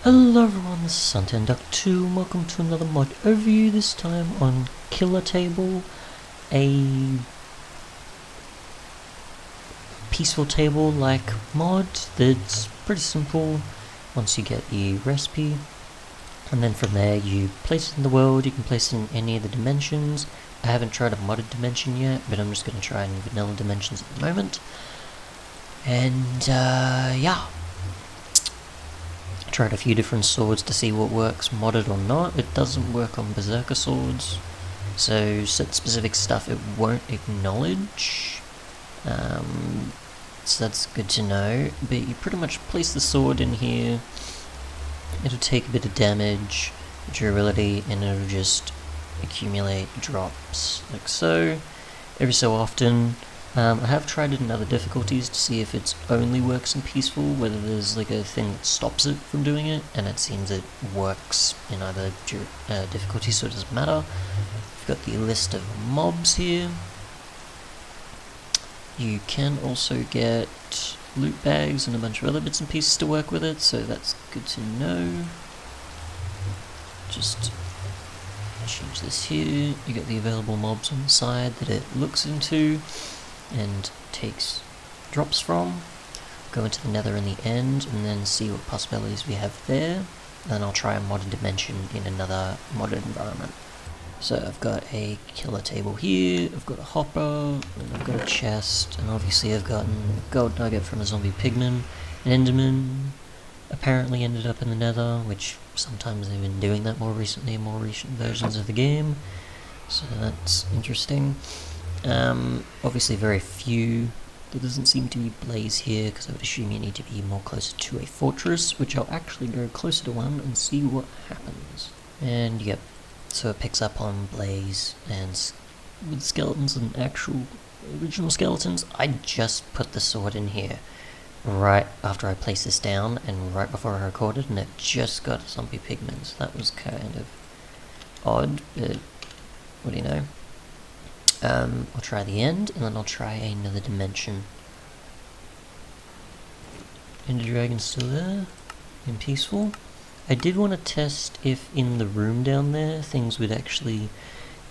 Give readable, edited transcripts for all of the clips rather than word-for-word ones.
Hello everyone, this is Suntan2 and welcome to another mod overview, this time on Killer Table, a peaceful table-like mod that's pretty simple once you get the recipe. And then from there you place it in the world, you can place it in any of the dimensions. I haven't tried a modded dimension yet, but I'm just going to try in vanilla dimensions at the moment. And yeah. I tried a few different swords to see what works modded or not. It doesn't work on berserker swords, so set specific stuff it won't acknowledge. So that's good to know, but you pretty much place the sword in here, it'll take a bit of damage, durability, and it'll just accumulate drops, like so, every so often. I have tried it in other difficulties to see if it only works in peaceful, whether there's like a thing that stops it from doing it, and it seems it works in either difficulty, so it doesn't matter. We've got the list of mobs here. You can also get loot bags and a bunch of other bits and pieces to work with it, so that's good to know. Just change this here. You get the available mobs on the side that it looks into and takes drops from. Go into the nether in the end and then see what possibilities we have there. Then I'll try a modded dimension in another modded environment. So I've got a killer table here, I've got a hopper, and I've got a chest, and obviously I've gotten a gold nugget from a zombie pigman. An enderman apparently ended up in the nether, which sometimes they've been doing that more recently in more recent versions of the game. So that's interesting. Obviously very few. There doesn't seem to be blaze here, because I would assume you need to be more closer to a fortress, which I'll actually go closer to one and see what happens. And yep, so it picks up on blaze, and with skeletons and actual original skeletons. I just put the sword in here right after I placed this down, and right before I recorded, and it just got zombie pigments. That was kind of odd, but what do you know? I'll try the end, and then I'll try another dimension. Ender Dragon's still there, and peaceful. I did want to test if in the room down there things would actually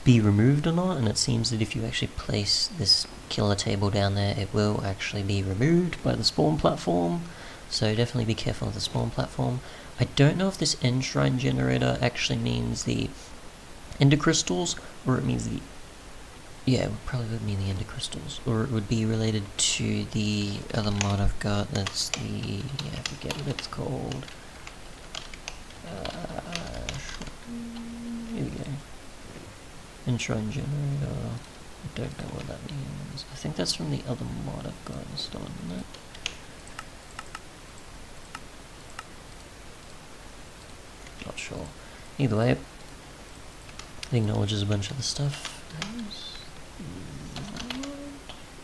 be removed or not, and it seems that if you actually place this killer table down there, it will actually be removed by the spawn platform, so definitely be careful of the spawn platform. I don't know if this end shrine generator actually means the ender crystals, or it means the... yeah, it probably would mean the ender crystals, or it would be related to the other mod I've got, that's the... yeah, I forget what it's called. Here we go. Enshrine generator. I don't know what that means. I think that's from the other mod I've got installed, isn't it? Not sure. Either way, it acknowledges a bunch of the stuff.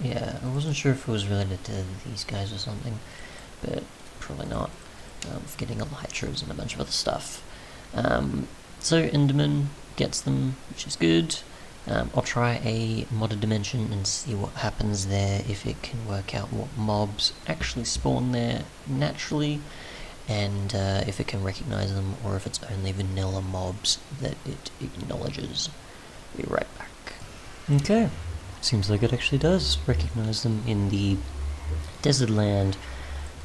Yeah, I wasn't sure if it was related to these guys or something, but probably not. Forgetting elytras and a bunch of other stuff. So Enderman gets them, which is good. I'll try a modded dimension and see what happens there, if it can work out what mobs actually spawn there naturally, and if it can recognize them, or if it's only vanilla mobs that it acknowledges. Be right back. Okay, seems like it actually does recognize them in the Desertland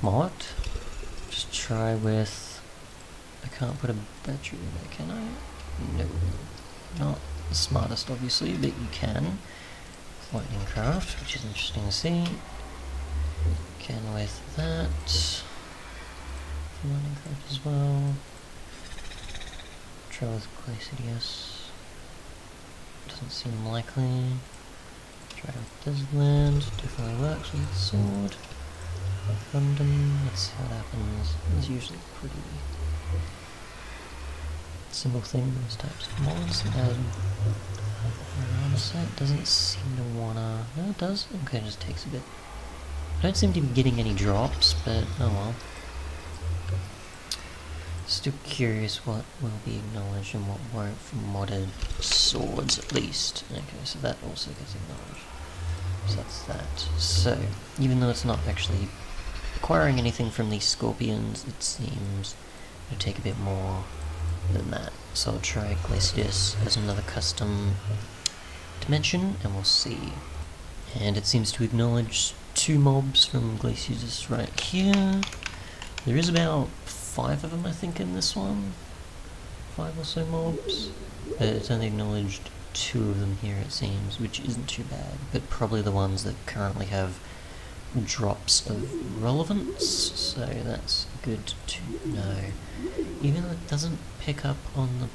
mod. Just try with... I can't put a battery in there, can I? No. Not the smartest, obviously, but you can. Lightning craft, which is interesting to see. Can with that. Lightning craft as well. Try with clay CDS. Doesn't seem likely. Try with Desertland. Definitely works with the sword. Random, let's see what happens. It's usually pretty simple thing with those types of mods. Honestly, it doesn't seem to wanna... no, it does? Okay, it just takes a bit. I don't seem to be getting any drops, but oh well. Still curious what will be acknowledged and what won't from modded swords, at least. Okay, so that also gets acknowledged. So that's that. So, even though it's not actually acquiring anything from these scorpions, it seems it'll take a bit more than that. So I'll try Glacius as another custom dimension, and we'll see. And it seems to acknowledge 2 mobs from Glacius right here. There is about 5 of them, I think, in this one. 5 or so mobs. But it's only acknowledged 2 of them here, it seems, which isn't too bad. But probably the ones that currently have drops of relevance, so that's good to know. Even though it doesn't pick up on the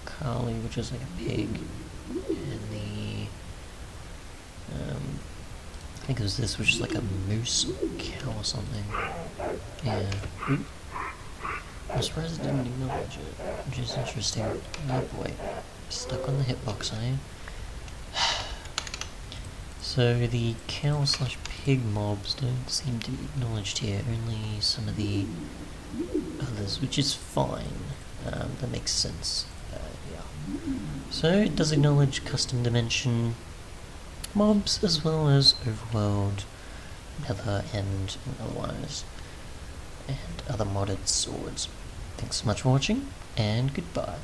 Pokali, which is like a pig, and the I think it was this, which is like a moose or cow or something. Yeah. Oop. I'm surprised it didn't acknowledge it, which is interesting. Oh boy. Stuck on the hitbox, are you? So the cow/pig mobs don't seem to be acknowledged here, only some of the others, which is fine. That makes sense. Yeah. So it does acknowledge custom dimension mobs as well as overworld, nether, and otherwise, and other modded swords. Thanks so much for watching, and goodbye.